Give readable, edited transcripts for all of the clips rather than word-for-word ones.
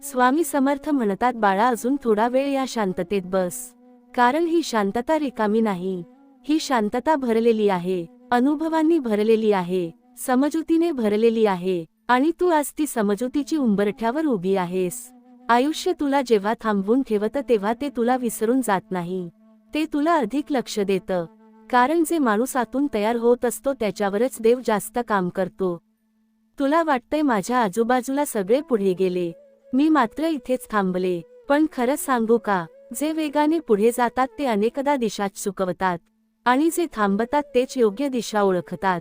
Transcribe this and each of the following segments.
स्वामी समर्थ म्हणतात, बाळा अजून थोडा वेळ या शांततेत बस. कारण ही शांतता रिकामी नाही, ही शांतता भरलेली आहे, अनुभवांनी भरलेली आहे, समजुतीने भरलेली आहे. आणि तू आज ती समजुतीची उंबरठ्यावर उभी आहेस. आयुष्य तुला जेव्हा थांबवून ठेवतं तेव्हा ते तुला विसरून जात नाही, ते तुला अधिक लक्ष देतं. कारण जे माणूस आतून तयार होत असतो त्याच्यावरच देव जास्त काम करतो. तुला वाटतंय माझ्या आजूबाजूला सगळे पुढे गेले, मी मात्र इथेच थांबले. पण खरं सांगू का, जे वेगाने पुढे जातात ते अनेकदा दिशा चुकवतात, आणि जे थांबतात तेच योग्य दिशा ओळखतात.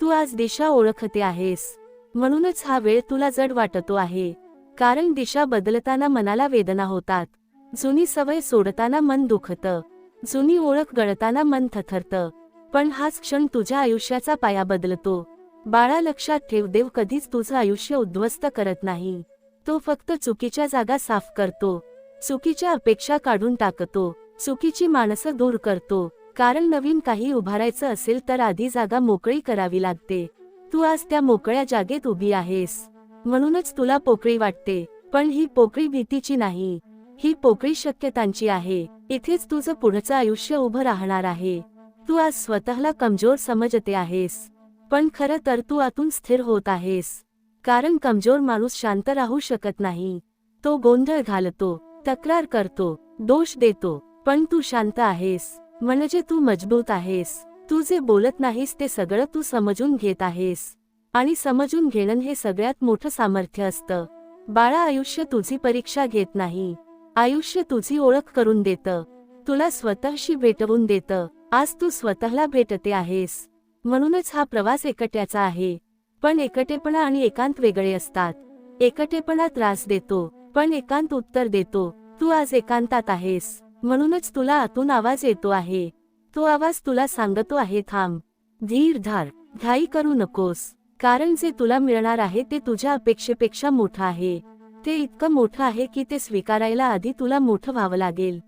तू आज दिशा ओळखते आहेस, म्हणूनच हा वेळ तुला जड वाटतो आहे. कारण दिशा बदलताना मनाला वेदना होतात, जुनी सवय सोडताना मन दुखतं, जुनी ओळख गळताना मन थरथरतं. पण हाच क्षण तुझ्या आयुष्याचा पाया बदलतो. बाळा लक्षात ठेव, देव कधीच तुझं आयुष्य उद्ध्वस्त करत नाही. तो फक्त चुकीच्या जागा साफ करतो, चुकीच्या अपेक्षा काढून टाकतो, चुकीची माणसं दूर करतो. कारण नवीन काही उभारायचं असेल तर आधी जागा मोकळी करावी लागते. तू आज त्या मोकळ्या जागेत उभी आहेस, म्हणूनच तुला पोकळी वाटते. पण ही पोकळी भीतीची नाही, ही पोकळी शक्यतांची आहे. इथेच तुझं पुढचं आयुष्य उभं राहणार आहे. तू आज स्वतःला कमजोर समजते आहेस, पण खरं तर तू आतून स्थिर होत आहेस. कारण कमजोर माणूस शांत राहू शकत नाही, तो गोंधळ घालतो, तक्रार करतो, दोष देतो. पण तू शांत आहेस म्हणजे तू मजबूत आहेस. तू जे बोलत नाहीस ते सगळं तू समजून घेत आहेस, आणि समजून घेणं हे सगळ्यात मोठं सामर्थ्य असतं. बाळा आयुष्य तुझी परीक्षा घेत नाही, आयुष्य तुझी ओळख करून देतं, तुला स्वतःशी भेटवून देतं. आज तू स्वतःला भेटते आहेस, म्हणूनच हा प्रवास एकट्याचा आहे. पण एकटेपणा आणि एकांत वेगळे असतात. एकटेपणा त्रास देतो, पण एकांत उत्तर देतो. तू आज एकांतात आहेस, म्हणूनच तुला आतून आवाज येतो आहे. तो आवाज तुला सांगतो आहे, थांब, धीर धार, घाई करू नकोस. कारण जे तुला मिळणार आहे ते तुझ्या अपेक्षेपेक्षा मोठं आहे. ते इतकं मोठं आहे की ते स्वीकारायला आधी तुला मोठं व्हावं लागेल.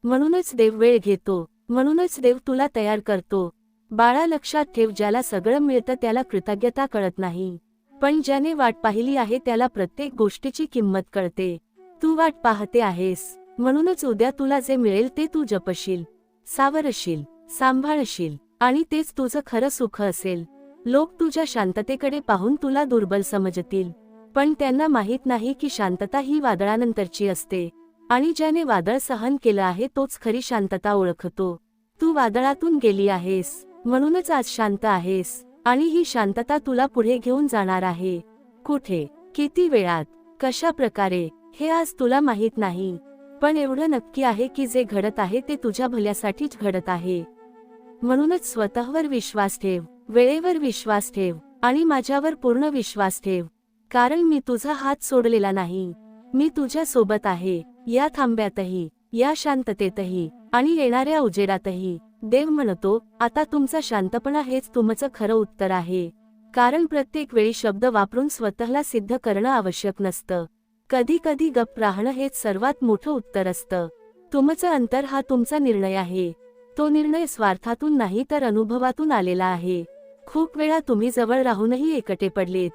म्हणूनच देव वेळ घेतो, म्हणूनच देव तुला तयार करतो. बाळा लक्षात ठेव, ज्याला सगळं मिळतं त्याला कृतज्ञता कळत नाही, पण ज्याने वाट पाहिली आहे त्याला प्रत्येक गोष्टीची किंमत कळते. तू वाट पाहते आहेस, म्हणूनच उद्या तुला जे मिळेल ते तू जपशील, सावरशील, सांभाळशील, आणि तेच तुझं खरं सुख असेल. लोक तुझ्या शांततेकडे पाहून तुला दुर्बल समजतील, पण त्यांना माहित नाही की शांतता ही वादळानंतरची असते, आणि ज्याने वादळ सहन केलं आहे तोच खरी शांतता ओळखतो. तू वादळातून गेली आहेस, म्हणूनच आज शांत आहेस, आणि ही शांतता तुला पुढे घेऊन जाणार आहे. कुठे, किती वेळात, कशा प्रकारे हे आज तुला माहित नाही, पण एवढं नक्की आहे की जे घडत आहे ते तुझ्या भल्यासाठीच घडत आहे. म्हणूनच स्वतःवर विश्वास ठेव, वेळेवर विश्वास ठेव, आणि माझ्यावर पूर्ण विश्वास ठेव. कारण मी तुझा हात सोडलेला नाही, मी तुझ्या सोबत आहे, या थांब्यातही, या शांततेतही, आणि येणाऱ्या उजेडातही. देव म्हणतो, आता तुमचा शांतपणा हेच तुमचं खरं उत्तर आहे. कारण प्रत्येक वेळी शब्द वापरून स्वतःला सिद्ध करणं आवश्यक नसतं. कधी कधी गप्प राहणं हेच सर्वात मोठं उत्तर असतं. तुमचं अंतर हा तुमचा निर्णय आहे. तो निर्णय स्वार्थातून नाही तर अनुभवातून आलेला आहे. खूप वेळा तुम्ही जवळ राहूनही एकटे पडलेत.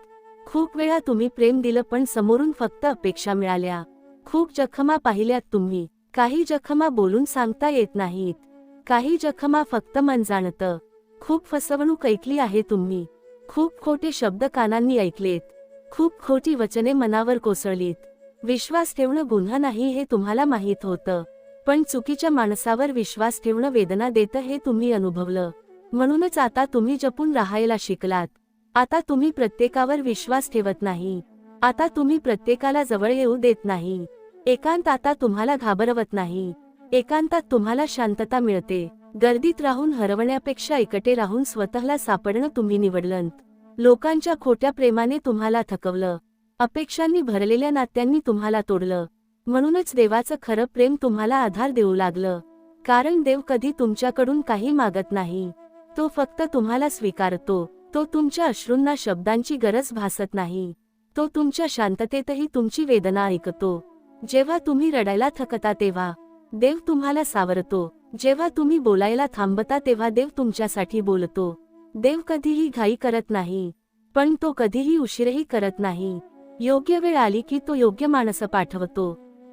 खूप वेळा तुम्ही प्रेम दिलं पण समोरून फक्त अपेक्षा मिळाल्या. खूप जखमा पाहिल्यात तुम्ही. काही जखमा बोलून सांगता येत नाहीत, काही जखमा फक्त मन जाणतं. खूप फसवणूक ऐकली आहे तुम्ही. खूप खोटे शब्द कानांनी ऐकलेत, खूप खोटी वचने मनावर कोसळलीत. विश्वास ठेवणं गुन्हा नाही हे तुम्हाला माहीत होतं, पण चुकीच्या माणसावर विश्वास ठेवणं वेदना देतं हे तुम्ही अनुभवलं. म्हणूनच आता तुम्ही जपून राहायला शिकलात. आता तुम्ही प्रत्येकावर विश्वास ठेवत नाही, आता तुम्ही प्रत्येकाला जवळ येऊ देत नाही. एकांत आता तुम्हाला घाबरवत नाही, एकांतात तुम्हाला शांतता मिळते. गर्दीत राहून हरवण्यापेक्षा एकटे राहून स्वतःला सापडणं तुम्ही निवडलंत. लोकांच्या खोट्या प्रेमाने तुम्हाला थकवलं, अपेक्षांनी भरलेल्या नात्यांनी तुम्हाला तोडलं. म्हणूनच देवाचं खरं प्रेम तुम्हाला आधार देऊ लागलं. कारण देव कधी तुमच्याकडून काही मागत नाही, तो फक्त तुम्हाला स्वीकारतो. तो तुमच्या अश्रूंना शब्दांची गरज भासत नाही, तो तुमच्या शांततेतही तुमची वेदना ऐकतो. जेव्हा तुम्ही रडायला थकता तेव्हा देव तुम्हाला सावरतो. जेव्हा तुम्ही बोलायला थांबता तेव्हा देव तुमच्यासाठी बोलतो. देव कधीही घाई करत नाही, पण तो कधीही उशीरही करत नाही. योग्य वेळ आली की तो योग्य माणसं पाठवतो.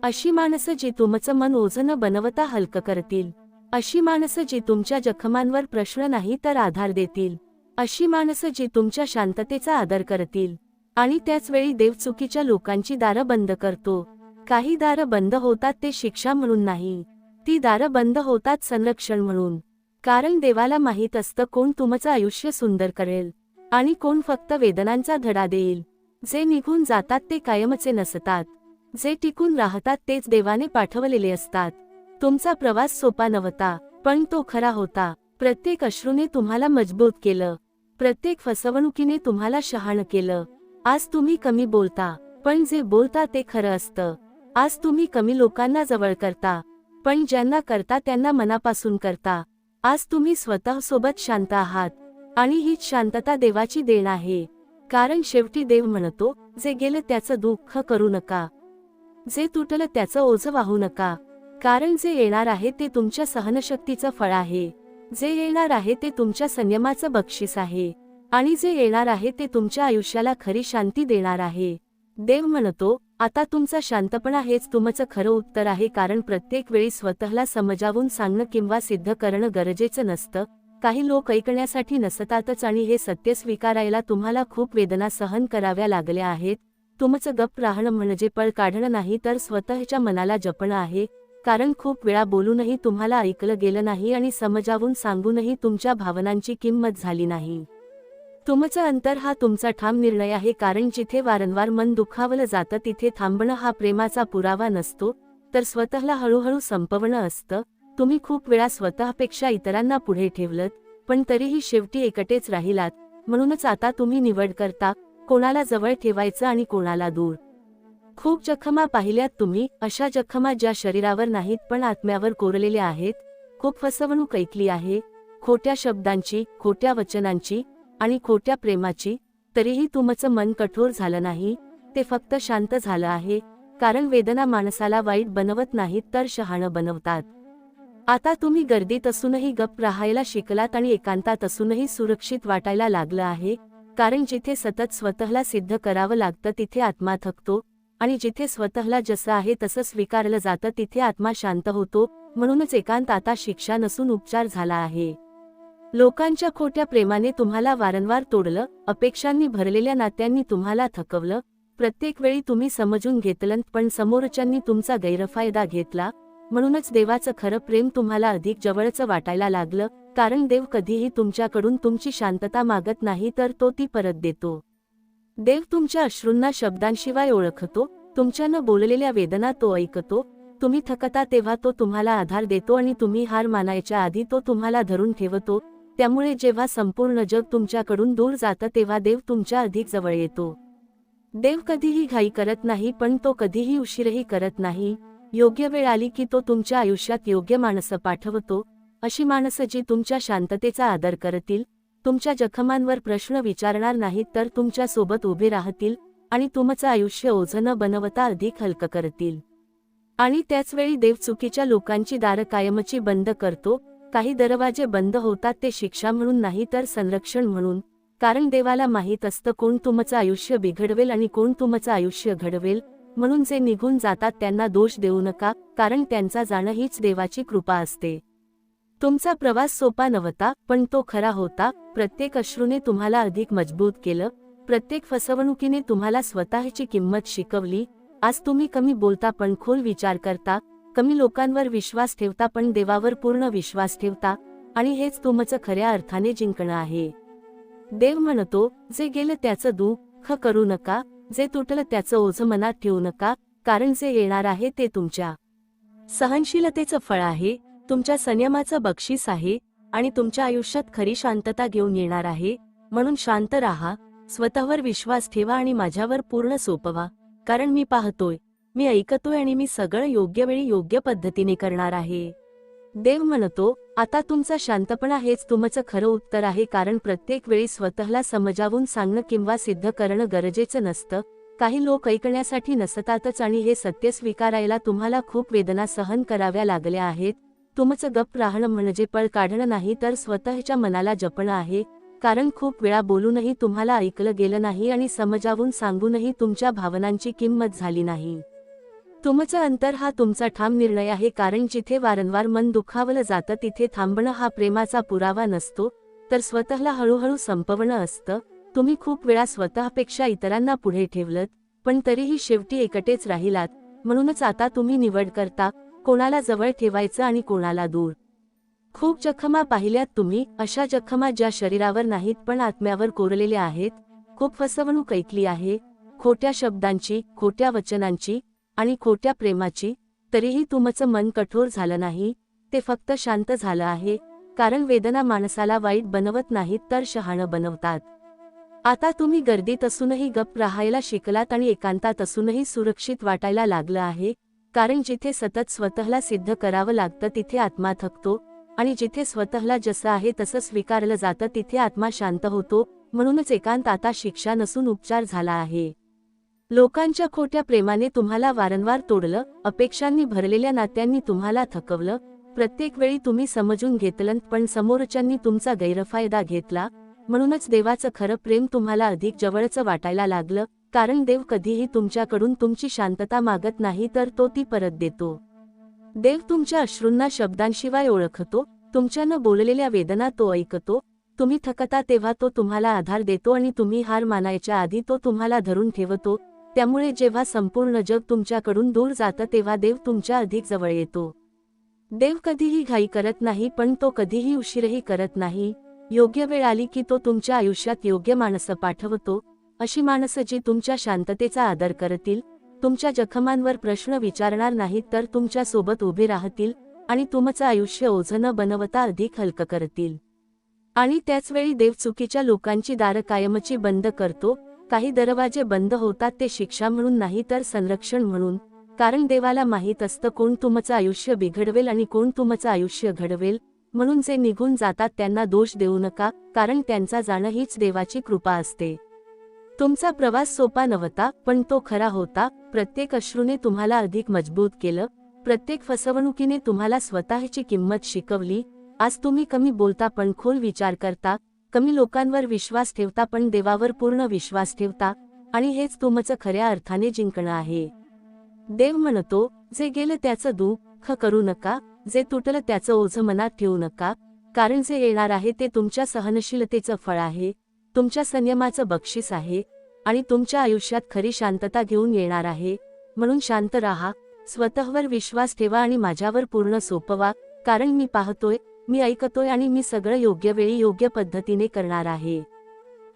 अशी माणसं जी तुमचं मन ओझं न बनवता हलकं करतील. अशी माणसं जी तुमच्या जखमांवर प्रश्न नाही तर आधार देतील. अशी माणसं जी तुमच्या शांततेचा आदर करतील. आणि त्याच वेळी देव चुकीच्या लोकांची दारं बंद करतो. काही दारं बंद होतात ते शिक्षा म्हणून नाही, ती दारं बंद होतात संरक्षण म्हणून. कारण देवाला माहीत असतं कोण तुमचं आयुष्य सुंदर करेल आणि कोण फक्त वेदनांचा धडा देईल. जे निघून जातात ते कायमचे नसतात, जे टिकून राहतात तेच देवाने पाठवलेले असतात. तुमचा प्रवास सोपा नव्हता, पण तो खरा होता. प्रत्येक अश्रूने तुम्हाला मजबूत केलं, प्रत्येक फसवणुकीने तुम्हाला शहाणं केलं. आज तुम्ही कमी बोलता, पण जे बोलता ते खरं असतं. आज तुम्ही कमी लोकांना जवळ करता, पण ज्यांना करता त्यांना मनापासून करता. आज तुम्ही स्वतःसोबत शांत आहात, आणि हीच शांतता देवाची देण आहे. कारण शेवटी देव म्हणतो, जे गेलं त्याचं दुःख करू नका, जे तुटलं त्याचं ओझं वाहू नका. कारण जे येणार आहे ते तुमच्या सहनशक्तीचं फळ आहे. जे येणार आहे ते तुमच्या संयमाचं बक्षीस आहे. आणि जे येणार आहे ते तुमच्या आयुष्याला खरी शांती देणार आहे. देव म्हणतो, आता तुमचा शांतपणा हेच तुमचं खरं उत्तर आहे. कारण प्रत्येक वेळी स्वतःला समजावून सांगणं किंवा सिद्ध करणं गरजेचं नसतं. काही लोक ऐकण्यासाठी नसतातच आणि हे सत्य स्वीकारायला तुम्हाला खूप वेदना सहन कराव्या लागल्या आहेत. तुमचं गप्प राहणं म्हणजे पळ काढणं नाही तर स्वतःच्या मनाला जपणं आहे. कारण खूप वेळा बोलूनही तुम्हाला ऐकलं गेलं नाही आणि समजावून सांगूनही तुमच्या भावनांची किंमत झाली नाही. तुमचं अंतर हा तुमचा ठाम निर्णय आहे. कारण जिथे वारंवार मन दुखावलं जातं तिथे थांबणं हा प्रेमाचा पुरावा नसतो, तर स्वतःला हळूहळू संपवणं असतं. तुम्ही खूप वेळा स्वतःपेक्षा इतरांना पुढे ठेवलत, पण तरीही शेवटी एकटेच राहिलात. म्हणूनच आता तुम्ही निवड करता, कोणाला जवळ ठेवायचं आणि कोणाला दूर. खूप जखमा पाहिल्यात तुम्ही, अशा जखमा ज्या शरीरावर नाहीत पण आत्म्यावर कोरलेल्या आहेत. खूप फसवणूक ऐकली आहे, खोट्या शब्दांची, खोट्या वचनांची आणि खोट्या प्रेमाची. तरीही तुमचं मन कठोर झालं नाही, ते फक्त शांत झालं आहे. कारण वेदना माणसाला वाईट बनवत नाहीत तर शहाणं बनवतात. आता तुम्ही गर्दीत असूनही गप्प राहायला शिकलात आणि एकांतात असूनही सुरक्षित वाटायला लागलं आहे. कारण जिथे सतत स्वतःला सिद्ध करावं लागतं तिथे आत्मा थकतो, आणि जिथे स्वतःला जसं आहे तसं स्वीकारलं जातं तिथे आत्मा शांत होतो. म्हणूनच एकांत आता शिक्षा नसून उपचार झाला आहे. लोकांच्या खोट्या प्रेमाने तुम्हाला वारंवार तोडलं, अपेक्षांनी भरलेल्या नात्यांनी तुम्हाला थकवलं. प्रत्येक वेळी तुम्ही समजून घेतलं पण समोरच्यांनी तुमचा गैरफायदा घेतला. म्हणूनच देवाचं खरं प्रेम तुम्हाला अधिक जवळचं वाटायला लागलं. कारण देव कधीही तुमच्याकडून तुमची शांतता मागत नाही तर तो ती परत देतो. देव तुमच्या अश्रूंना शब्दांशिवाय ओळखतो, तुमच्या न बोललेल्या वेदना तो ऐकतो. तुम्ही थकता तेव्हा तो तुम्हाला आधार देतो आणि तुम्ही हार मानायच्या आधी तो तुम्हाला धरून ठेवतो. त्यामुळे जेव्हा संपूर्ण जग तुमच्याकडून दूर जातं तेव्हा देव तुमच्या अधिक जवळ येतो. देव कधीही घाई करत नाही पण तो कधीही उशीरही करत नाही. योग्य वेळ आली की तो तुमच्या आयुष्यात योग्य माणसं पाठवतो. अशी माणसं जी तुमच्या शांततेचा आदर करतील, तुमच्या जखमांवर प्रश्न विचारणार नाहीत तर तुमच्या सोबत उभे राहतील आणि तुमचं आयुष्य ओझं न बनवता अधिक हलकं करतील. आणि त्याचवेळी देव चुकीच्या लोकांची दारं कायमची बंद करतो. काही दरवाजे बंद होतात ते शिक्षा म्हणून नाही तर संरक्षण म्हणून. कारण देवाला माहीत असतं कोण तुमचं आयुष्य बिघडवेल आणि कोण तुमचं आयुष्य घडवेल. म्हणून जे निघून जातात त्यांना दोष देऊ नका, कारण त्यांचा जाणं हीच देवाची कृपा असते. तुमचा प्रवास सोपा नव्हता, पण तो खरा होता. प्रत्येक अश्रूने तुम्हाला अधिक मजबूत केलं, प्रत्येक फसवणुकीने तुम्हाला स्वतःची किंमत शिकवली. आज तुम्ही कमी बोलता पण खोल विचार करता, कमी लोकांवर विश्वास ठेवता पण देवावर पूर्ण विश्वास ठेवता, आणि हेच तुमचं खऱ्या अर्थाने जिंकणं आहे. देव म्हणतो, जे गेलं त्याचं दुःख करू नका, जे तुटलं त्याचं ओझं मनात ठेवू नका. कारण जे येणार आहे ते तुमच्या सहनशीलतेचं फळ आहे, तुमच्या संयमाचं बक्षीस आहे, आणि तुमच्या आयुष्यात खरी शांतता घेऊन येणार आहे. म्हणून शांत राहा, स्वतःवर विश्वास ठेवा आणि माझ्यावर पूर्ण सोपवा. कारण मी पाहतोय, मी ऐकतोय आणि मी सगळं योग्य वेळी योग्य पद्धतीने करणार आहे. देव म्हणतो, आता तुमचा शांतपणा हेच तुमचं खरं उत्तर आहे. कारण प्रत्येक वेळी स्वतःला समजावून सांगणं किंवा सिद्ध करणं गरजेचं नसतं. काही लोक ऐकण्यासाठी नसतातच आणि हे सत्य स्वीकारायला तुम्हाला खूप वेदना सहन कराव्या लागल्या आहेत. तुमचं गप्प राहणं म्हणजे पळ काढणं नाही तर स्वतःच्या मनाला जपणं आहे. कारण खूप वेळा बोलूनही तुम्हाला ऐकलं गेलं नाही आणि समजावून सांगूनही तुमच्या भावनांची किंमत झाली नाही. तुमचं अंतर हा तुमचा ठाम निर्णय आहे, कारण जिथे वारंवार मन दुखावलं जातं तिथे थांबणं हा प्रेमाचा पुरावा नसतो, तर स्वतःला हळूहळू संपवणं असतं. तुम्ही खूप वेळा स्वतःपेक्षा इतरांना पुढे ठेवलत, पण तरीही शेवटी एकटेच राहिलात. म्हणूनच आता तुम्ही निवड करता, कोणाला जवळ ठेवायचं आणि कोणाला दूर. खूप जखमा पाहिल्यात तुम्ही, अशा जखमा ज्या शरीरावर नाहीत पण आत्म्यावर कोरलेल्या आहेत. खूप फसवणूक ऐकली आहे, खोट्या शब्दांची, खोट्या वचनांची आणि खोट्या प्रेमाची. तरीही तुमचं मन कठोर झालं नाही, ते फक्त शांत झालं आहे. कारण वेदना माणसाला वाईट बनवत नाहीत तर शहाणं बनवतात. आता तुम्ही गर्दीत असूनही गप्प राहायला शिकलात आणि एकांतात असूनही सुरक्षित वाटायला लागलं आहे. कारण जिथे सतत स्वतःला सिद्ध करावं लागतं तिथे आत्मा थकतो, आणि जिथे स्वतःला जसं आहे तसं स्वीकारलं जातं तिथे आत्मा शांत होतो. म्हणूनच एकांत आता शिक्षा नसून उपचार झाला आहे. लोकांच्या खोट्या प्रेमाने तुम्हाला वारंवार तोडलं, अपेक्षांनी भरलेल्या नात्यांनी तुम्हाला थकवलं. प्रत्येक वेळी तुम्ही समजून घेतलं पण समोरच्यांनी तुमचा गैरफायदा घेतला. म्हणूनच देवाचं खरं प्रेम तुम्हाला अधिक जवळचं वाटायला लागलं. कारण देव कधीही तुमच्याकडून तुमची शांतता मागत नाही तर तो ती परत देतो. देव तुमच्या अश्रूंना शब्दांशिवाय ओळखतो, तुमच्या न बोललेल्या वेदना तो ऐकतो. तुम्ही थकता तेव्हा तो तुम्हाला आधार देतो आणि तुम्ही हार मानायच्या आधी तो तुम्हाला धरून ठेवतो. त्यामुळे जेव्हा संपूर्ण जग तुमच्याकडून दूर जातं तेव्हा देव तुमच्या अधिक जवळ येतो. देव कधीही घाई करत नाही, पण तो कधीही उशीरही करत नाही. योग्य वेळ आली की तो तुमच्या आयुष्यात योग्य माणसं पाठवतो. अशी माणसं जी तुमच्या शांततेचा आदर करतील, तुमच्या जखमांवर प्रश्न विचारणार नाहीत तर तुमच्या सोबत उभे राहतील आणि तुमचं आयुष्य ओझं न बनवता अधिक हलकं करतील. आणि त्याचवेळी देव चुकीच्या लोकांची दारं कायमची बंद करतो. काही दरवाजे बंद होतात ते शिक्षा म्हणून नाही तर संरक्षण म्हणून. कारण देवाला माहीत असतं कोण तुमचं आयुष्य बिघडवेल आणि कोण तुमचं आयुष्य घडवेल. म्हणून जे निघून जातात त्यांना दोष देऊ नका, कारण त्यांचा जाणं हीच देवाची कृपा असते. तुमचा प्रवास सोपा नव्हता, पण तो खरा होता. प्रत्येक अश्रूने तुम्हाला अधिक मजबूत केलं. प्रत्येक फसवणुकीने तुम्हाला स्वतःची किंमत शिकवली. आज तुम्ही कमी बोलता पण खोल विचार करता, कमी लोकांवर विश्वास ठेवता पण देवावर पूर्ण विश्वास ठेवता. आणि हेच तुमचं खऱ्या अर्थाने जिंकणं आहे. देव म्हणतो, जे गेलं त्याचं दुःख करू नका, जे तुटलं त्याचं ओझं मनात ठेवू नका. कारण जे येणार आहे ते तुमच्या सहनशीलतेचं फळ आहे, तुमच्या संयमाचं बक्षीस आहे आणि तुमच्या आयुष्यात खरी शांतता घेऊन येणार आहे. म्हणून शांत राहा, स्वतःवर विश्वास ठेवा आणि माझ्यावर पूर्ण सोपवा. कारण मी पाहतोय, मी ऐकतोय आणि मी सगळं योग्य वेळी योग्य पद्धतीने करणार आहे.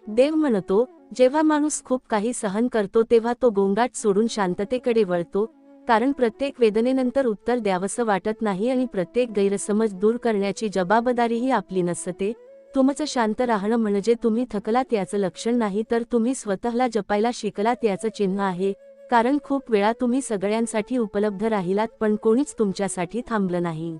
देव म्हणतो, जेव्हा माणूस खूप काही सहन करतो तेव्हा तो गोंगाट सोडून शांततेकडे वळतो. कारण प्रत्येक वेदनेनंतर उत्तर द्यावंसं वाटत नाही आणि प्रत्येक गैरसमज दूर करण्याची जबाबदारीही आपली नसते. तुमचं शांत राहणं म्हणजे तुम्ही थकलात याचं लक्षण नाही तर तुम्ही स्वतःला जपायला शिकलात याचं चिन्ह आहे. कारण खूप वेळा तुम्ही सगळ्यांसाठी उपलब्ध राहिलात पण कोणीच तुमच्यासाठी थांबलं नाही.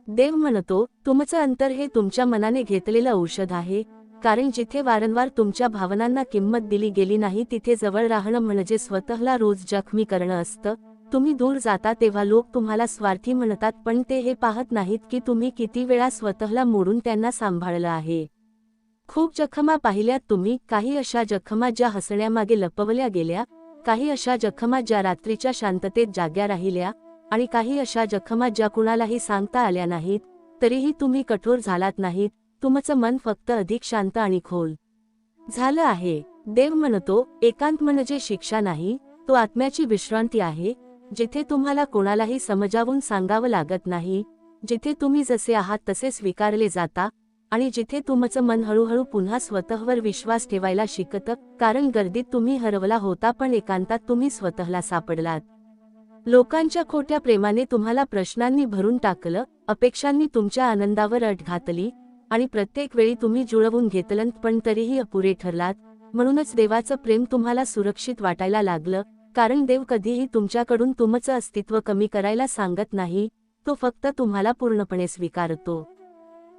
देव म्हणतो, तुमचं अंतर हे तुमच्या मनाने घेतलेलं औषध आहे. कारण जिथे वारंवार तुमच्या भावनांना किंमत दिली गेली नाही तिथे जवळ राहणं म्हणजे स्वतःला रोज जखमी करणं असतं. तुम्ही दूर जाता तेव्हा लोक तुम्हाला स्वार्थी म्हणतात, पण ते हे पाहत नाहीत की तुम्ही किती वेळा स्वतःला मोडून त्यांना सांभाळलं आहे. खूप जखमा पाहिल्यात तुम्ही, काही अशा जखमा ज्या हसण्यामागे लपवल्या गेल्या, काही अशा जखमा ज्या रात्रीच्या शांततेत जाग्या राहिल्या आणि काही अशा जखमा ज्या कुणालाही सांगता आल्या नाहीत. तरीही तुम्ही कठोर झालात नाहीत, तुमचं मन फक्त अधिक शांत आणि खोल झालं आहे. देव म्हणतो, एकांत म्हणजे शिक्षा नाही, तो आत्म्याची विश्रांती आहे. जिथे तुम्हाला कोणालाही समजावून सांगावं लागत नाही, जिथे तुम्ही जसे आहात तसे स्वीकारले जाता आणि जिथे तुमचं मन हळूहळू पुन्हा स्वतःवर विश्वास ठेवायला शिकतं. कारण गर्दीत तुम्ही हरवला होता पण एकांतात तुम्ही स्वतःला सापडलात. लोकांच्या खोट्या प्रेमाने तुम्हाला प्रश्नांनी भरून टाकलं, अपेक्षांनी तुमच्या आनंदावर अट घातली आणि प्रत्येक वेळी तुम्ही जुळवून घेतलं पण तरीही अपुरे ठरलात. म्हणूनच देवाचं प्रेम तुम्हाला सुरक्षित वाटायला लागलं. कारण देव कधीही तुमच्याकडून तुमचं अस्तित्व कमी करायला सांगत नाही, तो फक्त तुम्हाला पूर्णपणे स्वीकारतो.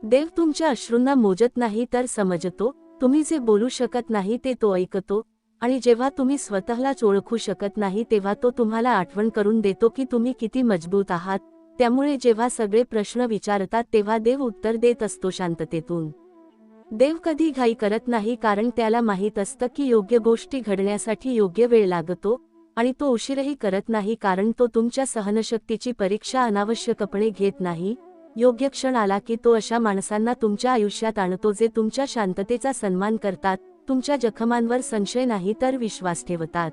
देव तुमच्या अश्रूंना मोजत नाही तर समजतो. तुम्ही जे बोलू शकत नाही ते तो ऐकतो आणि जेव्हा तुम्ही स्वतःलाच ओळखू शकत नाही तेव्हा तो तुम्हाला आठवण करून देतो की तुम्ही किती मजबूत आहात. त्यामुळे जेव्हा सगळे प्रश्न विचारतात तेव्हा देव उत्तर देत असतो शांततेतून. देव कधी घाई करत नाही, कारण त्याला माहीत असतं की योग्य गोष्टी घडण्यासाठी योग्य वेळ लागतो, आणि तो उशीरही करत नाही, कारण तो तुमच्या सहनशक्तीची परीक्षा अनावश्यकपणे घेत नाही. योग्य क्षण आला की तो अशा माणसांना तुमच्या आयुष्यात आणतो जे तुमच्या शांततेचा सन्मान करतात, तुमच्या जखमांवर संशय नाही तर विश्वास ठेवतात.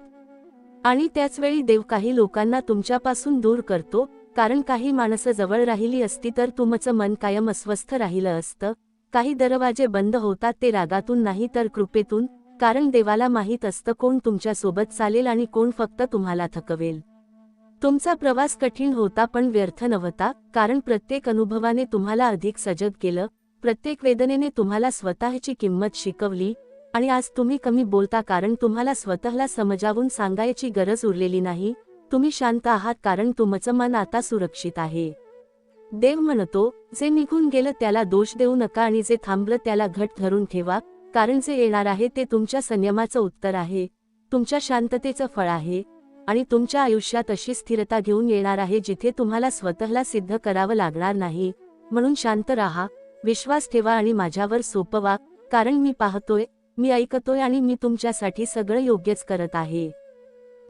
आणि त्याचवेळी देव काही लोकांना तुमच्यापासून दूर करतो, कारण काही माणसं जवळ राहिली असती तर तुमचं मन कायम अस्वस्थ राहिलं असतं. काही दरवाजे बंद होतात ते रागातून नाही तर कृपेतून, कारण देवाला माहीत असतं कोण तुमच्या सोबत चालेल आणि कोण फक्त तुम्हाला थकवेल. तुमचा प्रवास कठीण होता पण व्यर्थ नव्हता, कारण प्रत्येक अनुभवाने तुम्हाला अधिक सजग केलं, प्रत्येक वेदनेने तुम्हाला स्वतःची किंमत शिकवली. आणि आज तुम्ही कमी बोलता कारण तुम्हाला स्वतःला समजावून सांगायची गरज उरलेली नाही. तुम्ही शांत आहात कारण तुमचं मन आता सुरक्षित आहे. देव म्हणतो, जे निघून गेलं त्याला दोष देऊ नका आणि जे थांबलं त्याला घट्ट धरून ठेवा, कारण जे येणार आहे ते तुमच्या संयमाचं उत्तर आहे, तुमच्या शांततेचं फळ आहे. आणि तुमच्या आयुष्यात अशी स्थिरता घेऊन येणार आहे जिथे तुम्हाला स्वतःला सिद्ध करावं लागणार नाही. म्हणून शांत राहा, विश्वास ठेवा आणि माझ्यावर सोपवा, कारण मी पाहतोय, मी ऐकतोय आणि मी तुमच्यासाठी सगळं योग्यच करत आहे.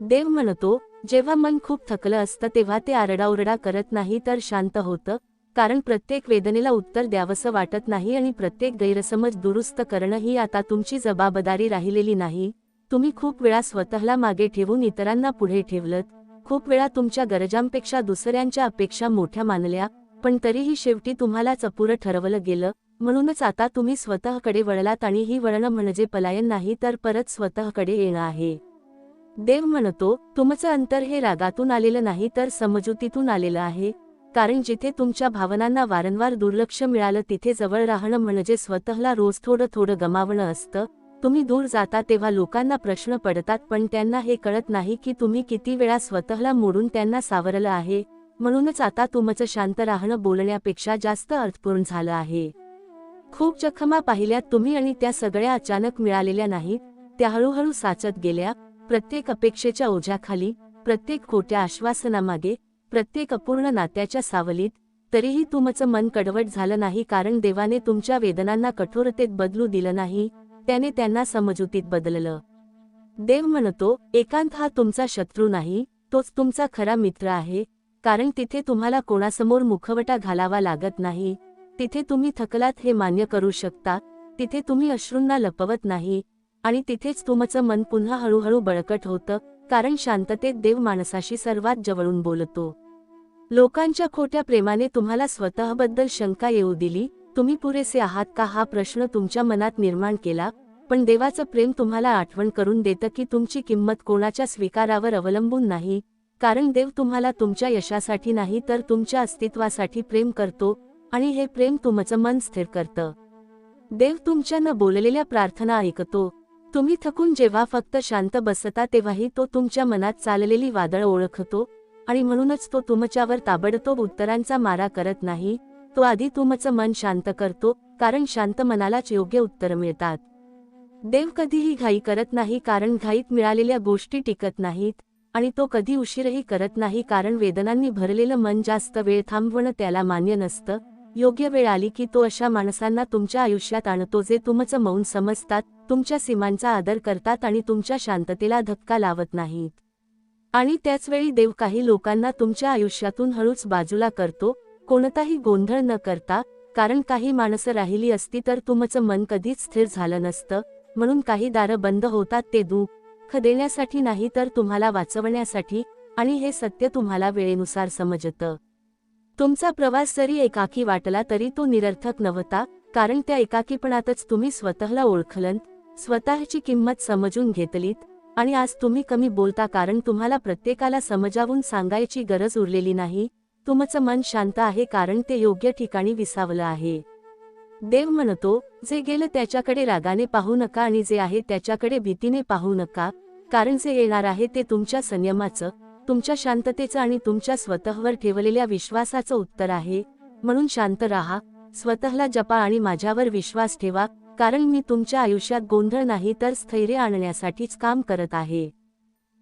देव म्हणतो, जेव्हा मन खूप थकलं असतं तेव्हा ते आरडाओरडा करत नाही तर शांत होतं, कारण प्रत्येक वेदनेला उत्तर द्यावंसं वाटत नाही आणि प्रत्येक गैरसमज दुरुस्त करणं ही आता तुमची जबाबदारी राहिलेली नाही. तुम्ही खूप वेळा स्वतःला मागे ठेवून इतरांना पुढे ठेवलत, खूप वेळा तुमच्या गरजांपेक्षा दुसऱ्यांच्या अपेक्षा मोठ्या मानल्या, पण तरीही शेवटी तुम्हालाच अपुरं ठरवलं गेलं. म्हणूनच आता तुम्ही स्वतःकडे वळलात आणि ही वळणं म्हणजे पलायन नाही तर परत स्वतःकडे येणं आहे. देव म्हणतो, तुमचं अंतर हे रागातून आलेलं नाही तर समजुतीतून आलेलं आहे, कारण जिथे तुमच्या भावनांना वारंवार दुर्लक्ष मिळालं तिथे जवळ राहणं म्हणजे स्वतःला रोज थोडं थोडं गमावणं असतं. तुम्ही दूर जाता तेव्हा लोकांना प्रश्न पडतात, पण त्यांना हे कळत नाही की तुम्ही किती वेळा स्वतःला मोडून त्यांना सावरलं आहे. म्हणूनच आता तुमचं शांत राहणं बोलण्यापेक्षा जास्त अर्थपूर्ण झालं आहे. खूप जखमा पाहिल्यात तुम्ही आणि त्या सगळ्या अचानक मिळालेल्या नाहीत, त्या हळूहळू साचत गेल्या. प्रत्येक अपेक्षेच्या ओझ्याखाली, प्रत्येक खोट्या आश्वासनामागे, प्रत्येक अपूर्ण नात्याच्या सावलीत. तरीही तुमचं मन कडवट झालं नाही, कारण देवाने तुमच्या वेदनांना कठोरतेत बदलू दिलं नाही, त्याने त्यांना समजुतीत बदललं. देव म्हणतो, एकांत हा तुमचा शत्रू नाही, तोच तुमचा खरा मित्र आहे, कारण तिथे तुम्हाला कोणासमोर मुखवटा घालावा लागत नाही. तिथे तुम्ही थकलात हे मान्य करू शकता, तिथे तुम्ही अश्रूंना लपवत नाही, आणि तिथेच तुमचं मन पुन्हा हळूहळू बळकट होतं, कारण शांततेत देव माणसाशी सर्वात जवळून बोलतो. लोकांच्या खोट्या प्रेमाने तुम्हाला स्वतःबद्दल शंका येऊ दिली, तुम्ही पुरेसे आहात का हा प्रश्न तुमच्या मनात निर्माण केला, पण देवाचं प्रेम तुम्हाला आठवण करून देतं की तुमची किंमत कोणाच्या स्वीकारावर अवलंबून नाही, कारण देव तुम्हाला तुमच्या यशासाठी नाही तर तुमच्या अस्तित्वासाठी प्रेम करतो, आणि हे प्रेम तुमचं मन स्थिर करतं. देव तुमच्या न बोललेल्या प्रार्थना ऐकतो. तुम्ही थकून जेव्हा फक्त शांत बसता तेव्हाही तो तुमच्या मनात चाललेली वादळ ओळखतो, आणि म्हणूनच तो तुमच्यावर ताबडतोब उत्तरांचा मारा करत नाही. तो आधी तुमचं मन शांत करतो, कारण शांत मनालाच योग्य उत्तर मिळतात. देव कधीही घाई करत नाही, कारण घाईत मिळालेल्या गोष्टी टिकत नाहीत, आणि तो कधी उशीरही करत नाही, कारण वेदनांनी भरलेलं मन जास्त वेळ थांबवणं त्याला मान्य नसतं. योग्य वेळ आली की तो अशा माणसांना तुमच्या आयुष्यात आणतो जे तुमचं मौन समजतात, तुमच्या सीमांचा आदर करतात आणि तुमच्या शांततेला धक्का लावत नाहीत. आणि त्याचवेळी देव काही लोकांना तुमच्या आयुष्यातून हळूच बाजूला करतो, कोणताही गोंधळ न करता, कारण काही माणसं राहिली असती तर तुमचं मन कधीच स्थिर झालं नसतं. म्हणून काही दारं बंद होतात ते दुःख देण्यासाठी नाही तर तुम्हाला वाचवण्यासाठी, आणि हे सत्य तुम्हाला वेळेनुसार समजतं. तुमचा प्रवास जरी एकाकी वाटला तरी तो निरर्थक नव्हता, कारण त्या एकाकीपणातच तुम्ही स्वतःला ओळखलंत, स्वतःची किंमत समजून घेतलीत, आणि आज तुम्ही कमी बोलता कारण तुम्हाला प्रत्येकाला समजावून सांगायची गरज उरलेली नाही. तुमचं मन शांत आहे कारण ते योग्य ठिकाणी विसावलं आहे. देव म्हणतो, जे गेलं त्याच्याकडे रागाने पाहू नका आणि जे आहे त्याच्याकडे भीतीने पाहू नका, कारण जे येणार आहे ते तुमच्या संयमाचं, तुमच्या शांततेचं आणि तुमच्या स्वतःवर ठेवलेल्या विश्वासाचं उत्तर आहे. म्हणून शांत राहा, स्वतःला जपा आणि माझ्यावर विश्वास ठेवा, कारण मी तुमच्या आयुष्यात गोंधळ नाही तर स्थैर्य आणण्यासाठीच काम करत आहे.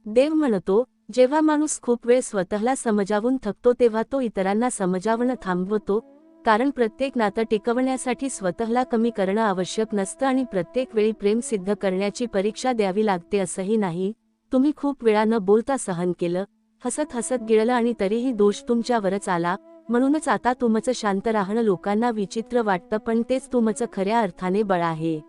देव म्हणतो, जेव्हा माणूस खूप वेळ स्वतःला समजावून थकतो तेव्हा तो इतरांना समजावणं थांबवतो, कारण प्रत्येक नातं टिकवण्यासाठी स्वतःला कमी करणं आवश्यक नसतं आणि प्रत्येक वेळी प्रेम सिद्ध करण्याची परीक्षा द्यावी लागते असंही नाही. तुम्ही खूप वेळा न बोलता सहन केलं, हसत हसत गिळलं आणि तरीही दोष तुमच्यावरच आला. म्हणूनच आता तुमचं शांत राहणं लोकांना विचित्र वाटतं, पण तेच तुमचं खऱ्या अर्थाने बळ आहे.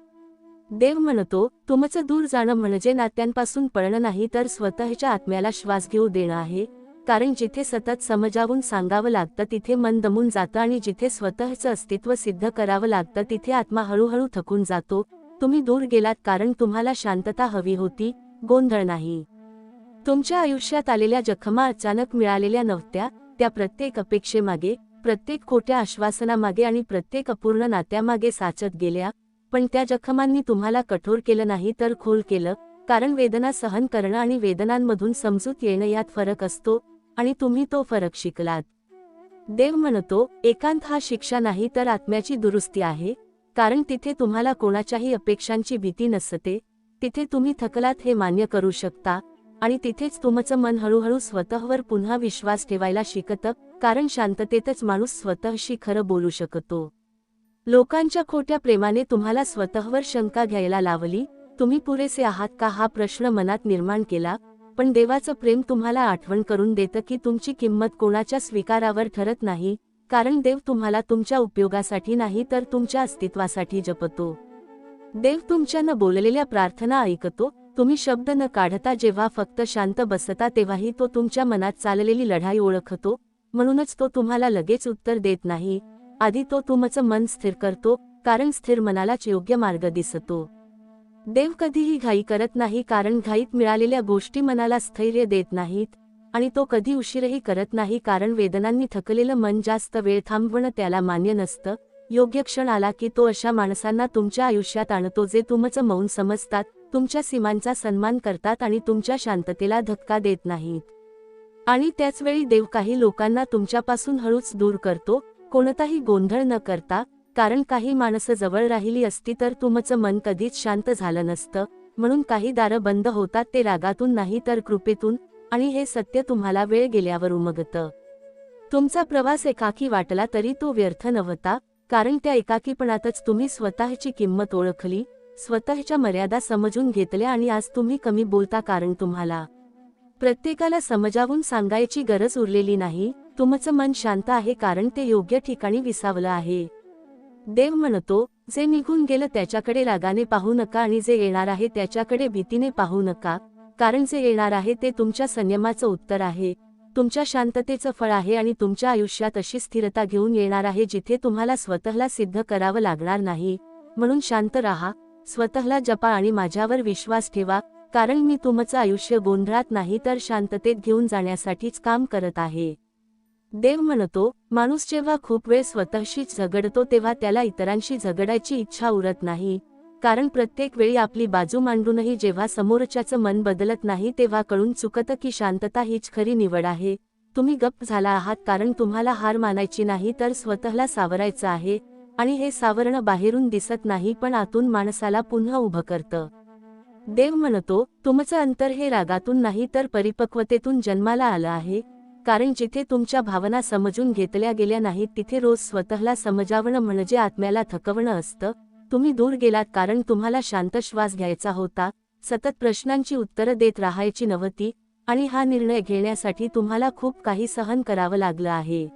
देव म्हणतो, तुमचं दूर जाणं म्हणजे नात्यांपासून पळणं नाही, तर स्वतःच्या आत्म्याला श्वास घेऊ देणं आहे. कारण जिथे सतत समजावून सांगावं लागतं तिथे मन दमून जातं आणि जिथे स्वतःचं अस्तित्व सिद्ध करावं लागतं तिथे आत्मा हळूहळू थकून जातो. तुम्ही दूर गेलात कारण तुम्हाला शांतता हवी होती, गोंधळ नाही. तुमच्या आयुष्यात आलेल्या जखमा अचानक मिळालेल्या नव्हत्या, त्या प्रत्येक अपेक्षेमागे, प्रत्येक खोट्या आश्वासनामागे आणि प्रत्येक अपूर्ण नात्यामागे साचत गेल्या. पण त्या जखमांनी तुम्हाला कठोर केलं नाही तर खोल केलं. कारण वेदना सहन करणं आणि वेदनांमधून समजूत येणं यात फरक असतो आणि तुम्ही तो फरक शिकलात. देव म्हणतो, एकांत हा शिक्षा नाही तर आत्म्याची दुरुस्ती आहे. कारण तिथे तुम्हाला कोणाच्याही अपेक्षांची भीती नसते, तिथे तुम्ही थकलात हे मान्य करू शकता आणि तिथेच तुमचं मन हळूहळू स्वतःवर पुन्हा विश्वास ठेवायला शिकतं. कारण शांततेतच माणूस स्वतःशी खरं बोलू शकतो. लोकांच्या खोट्या प्रेमाने तुम्हाला स्वतःवर शंका घ्यायला लावली, तुम्ही पुरेसे आहात का हा प्रश्न मनात निर्माण केला. पण देवाचं प्रेम तुम्हाला आठवण करून देतं की तुमची किंमत कोणाच्या स्वीकारावर ठरत नाही. कारण देव तुम्हाला तुमच्या उपयोगासाठी नाही तर तुमच्या अस्तित्वासाठी जपतो. देव तुमच्या न बोललेल्या प्रार्थना ऐकतो. तुम्ही शब्द न काढता जेव्हा फक्त शांत बसता तेव्हाही तो तुमच्या मनात चाललेली लढाई ओळखतो. म्हणूनच तो तुम्हाला लगेच उत्तर देत नाही. आधी तो तुमचं मन स्थिर करतो, कारण स्थिर मनालाच योग्य मार्ग दिसतो. देव कधीही घाई करत नाही, कारण घाईत मिळालेल्या गोष्टी मनाला स्थैर्य देत नाहीत. आणि तो कधी उशीरही करत नाही, कारण वेदनांनी थकलेलं मन जास्त वेळ थांबवणं त्याला मान्य नसतं. योग्य क्षण आला की तो अशा माणसांना तुमच्या आयुष्यात आणतो जे तुमचं मौन समजतात, तुमच्या सीमांचा सन्मान करतात आणि तुमच्या शांततेला धक्का देत नाहीत. आणि त्याचवेळी देव काही लोकांना तुमच्यापासून हळूच दूर करतो, कोणताही गोंधळ न करता. कारण काही माणसं जवळ राहिली असती तर तुमचं मन कधीच शांत झालं नसतं. म्हणून काही दारं बंद होतात ते रागातून नाही तर कृपेतून, आणि हे सत्य तुम्हाला वेळ गेल्यावर उमगतं. तुमचा प्रवास एकाकी वाटला तरी तो व्यर्थ नव्हता, कारण त्या एकाकीपणातच तुम्ही स्वतःची किंमत ओळखली, स्वतःच्या मर्यादा समजून घेतल्या आणि आज तुम्ही कमी बोलता कारण तुम्हाला प्रत्येकाला समजावून सांगायची गरज उरलेली नाही. तुमचं मन शांत आहे कारण ते योग्य ठिकाणी विसावलं आहे. देव म्हणतो, जे निघून गेलं त्याच्याकडे रागाने पाहू नका आणि जे येणार आहे त्याच्याकडे भीतीने पाहू नका. कारण जे येणार आहे ते तुमच्या संयमाचं उत्तर आहे, तुमच्या शांततेचं फळ आहे आणि तुमच्या आयुष्यात अशी स्थिरता घेऊन येणार आहे जिथे तुम्हाला स्वतःला सिद्ध करावं लागणार नाही. म्हणून शांत राहा, स्वतःला जपा आणि माझ्यावर विश्वास ठेवा, कारण मी तुमचं आयुष्य गोंधळात नाही तर शांततेत घेऊन जाण्यासाठीच काम करत आहे. देव म्हणतो, माणूस जेव्हा खूप वेळ स्वतःशीच झगडतो तेव्हा त्याला इतरांशी झगडायची इच्छा उरत नाही. कारण प्रत्येक वेळी आपली बाजू मांडूनही जेव्हा समोरच्याचं मन बदलत नाही तेव्हा कळून चुकतं की शांतता हीच खरी निवड आहे. तुम्ही गप्प झाला आहात कारण तुम्हाला हार मानायची नाही तर स्वतःला सावरायचं आहे. आणि हे सावरणं बाहेरून दिसत नाही पण आतून माणसाला पुन्हा उभं करतं. देव म्हणतो, तुमचं अंतर हे रागातून नाही तर परिपक्वतेतून जन्माला आलं आहे. कारण जिथे तुमच्या भावना समजून घेतल्या गेल्या नाहीत तिथे रोज स्वतःला समजावणं म्हणजे आत्म्याला थकवणं असतं. तुम्ही दूर गेलात कारण तुम्हाला शांत श्वास घ्यायचा होता, सतत प्रश्नांची उत्तरं देत राहायची नव्हती, आणि हा निर्णय घेण्यासाठी तुम्हाला खूप काही सहन करावं लागलं आहे.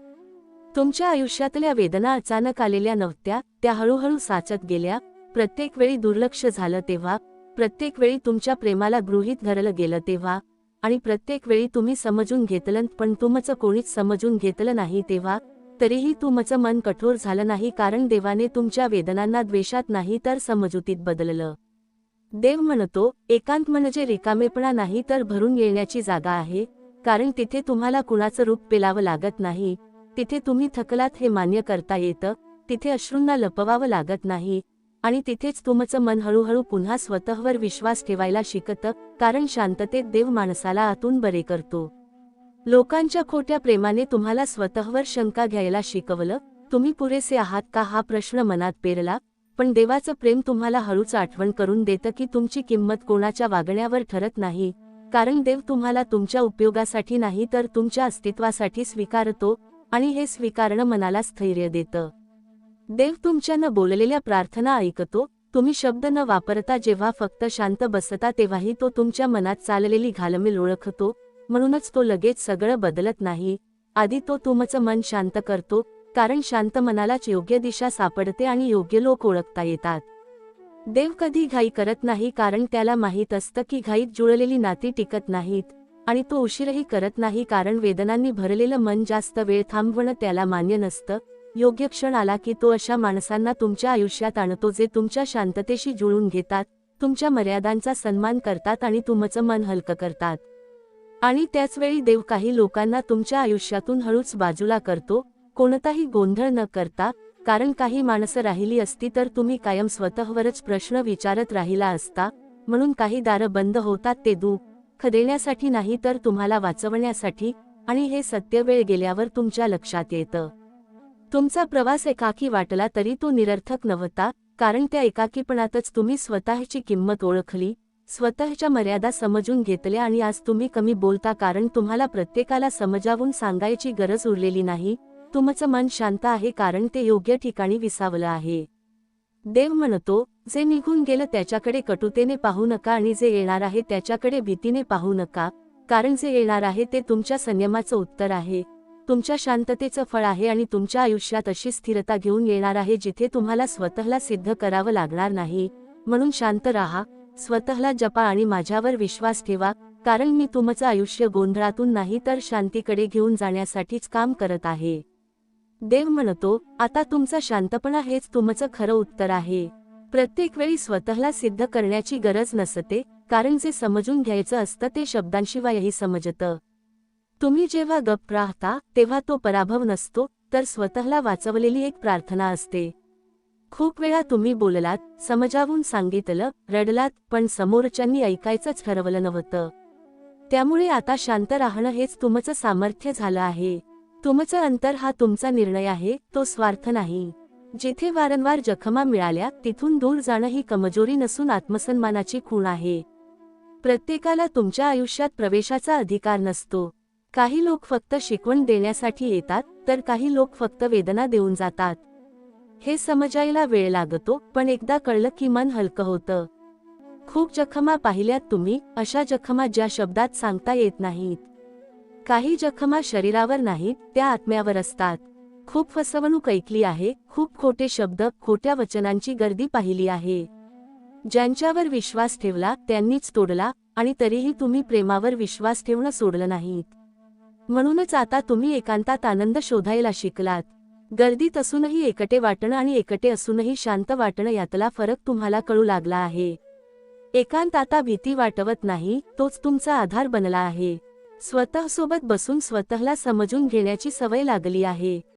तुमच्या आयुष्यातल्या वेदना अचानक आलेल्या नव्हत्या, त्या हळूहळू साचत गेल्या. प्रत्येक वेळी दुर्लक्ष झालं तेव्हा, प्रत्येक वेळी तुमच्या प्रेमाला गृहीत धरलं गेलं तेव्हा, आणि प्रत्येक वेळी तुम्ही समजून घेतलं पण तुमचं कोणीच समजून घेतलं नाही तेव्हा, तरीही तुमचं मन कठोर झालं नाही कारण देवाने तुमच्या वेदनांना द्वेषात नाही तर समजुतीत बदललं. देव म्हणतो, एकांत म्हणजे रिकामेपणा नाही तर भरून येण्याची जागा आहे. कारण तिथे तुम्हाला कुणाचं रूप पेलावं लागत नाही, तिथे तुम्ही थकलात हे मान्य करता येतं, तिथे अश्रूंना लपवावं लागत नाही, आणि तिथेच तुमचं मन हळूहळू पुन्हा स्वतःवर विश्वास ठेवायला शिकतं. कारण शांततेत देव माणसाला आतून बरे करतो. लोकांच्या खोट्या प्रेमाने तुम्हाला स्वतःवर शंका घ्यायला शिकवलं, तुम्ही पुरेसे आहात का हा प्रश्न मनात पेरला. पण देवाचं प्रेम तुम्हाला हळूच आठवण करून देतं की तुमची किंमत कोणाच्या वागण्यावर ठरत नाही. कारण देव तुम्हाला तुमच्या उपयोगासाठी नाही तर तुमच्या अस्तित्वासाठी स्वीकारतो. आणि हे स्वीकारणं मनाला स्थैर्य देतं. देव तुमच्या न बोललेल्या प्रार्थना ऐकतो. तुम्ही शब्द न वापरता जेव्हा फक्त शांत बसता तेव्हाही तो तुमच्या मनात चाललेली घालमेल ओळखतो. म्हणूनच तो लगेच सगळं बदलत नाही. आधी तो तुमचं मन शांत करतो, कारण शांत मनालाच योग्य दिशा सापडते आणि योग्य लोक ओळखता येतात. देव कधी घाई करत नाही, कारण त्याला माहीत असतं की घाईत जुळलेली नाती टिकत नाहीत. आणि तो उशीरही करत नाही, कारण वेदनांनी भरलेलं मन जास्त वेळ थांबवणं त्याला मान्य नसतं. योग्य क्षण आला की तो अशा माणसांना तुमच्या आयुष्यात आणतो जे तुमच्या शांततेशी जुळून घेतात, तुमच्या मर्यादांचा सन्मान करतात आणि तुमचं मन हलकं करतात. आणि त्याचवेळी देव काही लोकांना तुमच्या आयुष्यातून हळूच बाजूला करतो, कोणताही गोंधळ न करता, कारण काही माणसं राहिली असती तर तुम्ही कायम स्वतःवरच प्रश्न विचारत राहिला असता. म्हणून काही दारं बंद होतात ते दुःख देण्यासाठी नाही, तर तुम्हाला वाचवण्यासाठी. आणि हे सत्य वेळ गेल्यावर तुमच्या लक्षात येतं. तुमचा प्रवास एकाकी वाटला तरी तो निरर्थक नव्हता, कारण त्या एकाकीपणातच तुम्ही स्वतःची किंमत ओळखली, स्वतःच्या मर्यादा समजून घेतल्या आणि आज तुम्ही कमी बोलता, कारण तुम्हाला प्रत्येकाला समजावून सांगायची गरज उरलेली नाही. तुमचं मन शांत आहे, कारण ते योग्य ठिकाणी विसावलं आहे. देव म्हणतो, जे निघून गेलं त्याच्याकडे कटुतेने पाहू नका आणि जे येणार आहे त्याच्याकडे भीतीने पाहू नका, कारण जे येणार आहे ते तुमच्या संयमाचं उत्तर आहे, तुमच्या शांततेचं फळ आहे आणि तुमच्या आयुष्यात अशी स्थिरता घेऊन येणार आहे जिथे तुम्हाला स्वतःला सिद्ध करावं लागणार नाही. म्हणून शांत राहा, स्वतःला जपा आणि माझ्यावर विश्वास ठेवा, कारण मी तुमचं आयुष्य गोंधळातून नाही तर शांतीकडे घेऊन जाण्यासाठीच काम करत आहे. देव म्हणतो, आता तुमचा शांतपणा हेच तुमचं खरं उत्तर आहे. प्रत्येक वेळी स्वतःला सिद्ध करण्याची गरज नसते, कारण जे समजून घ्यायचं असतं ते शब्दांशिवायही समजतं. तुम्ही जेव्हा गप्प राहता तेव्हा तो पराभव नसतो, तर स्वतःला वाचवलेली एक प्रार्थना असते. खूप वेळा तुम्ही बोललात, समजावून सांगितलं, रडलात, पण समोरच्यांनी ऐकायचंच ठरवलं नव्हतं. त्यामुळे आता शांत राहणं हेच तुमचं सामर्थ्य झालं आहे. तुमचं अंतर हा तुमचा निर्णय आहे, तो स्वार्थ नाही. जिथे वारंवार जखमा मिळाल्या तिथून दूर जाणं ही कमजोरी नसून आत्मसन्मानाची खूण आहे. प्रत्येकाला तुमच्या आयुष्यात प्रवेशाचा अधिकार नसतो. काही लोक फक्त शिकवण देण्यासाठी येतात, तर काही लोक फक्त वेदना देऊन जातात. हे समजायला वेळ लागतो, पण एकदा कळलं की मन हलकं होतं. खूप जखमा पाहिल्यात तुम्ही, अशा जखमा ज्या शब्दात सांगता येत नाहीत. काही जखमा शरीरावर नाहीत, त्या आत्म्यावर असतात. खूप फसवणूक ऐकली आहे, खूप खोटे शब्द, खोट्या वचनांची गर्दी पाहिली आहे. ज्यांच्यावर विश्वास ठेवला त्यांनीच तोडला, आणि तरीही तुम्ही प्रेमावर विश्वास ठेवणं सोडलं नाहीत. म्हणूनच आता तुम्ही एकांतात आनंद शोधायला शिकलात. गर्दीत असूनही एकटे वाटणं आणि एकटे असूनही शांत वाटणं यातला फरक तुम्हाला कळू लागला आहे. एकांत आता भीती वाटवत नाही, तोच तुमचा आधार बनला आहे. स्वतःसोबत बसून स्वतःला समजून घेण्याची सवय लागली आहे.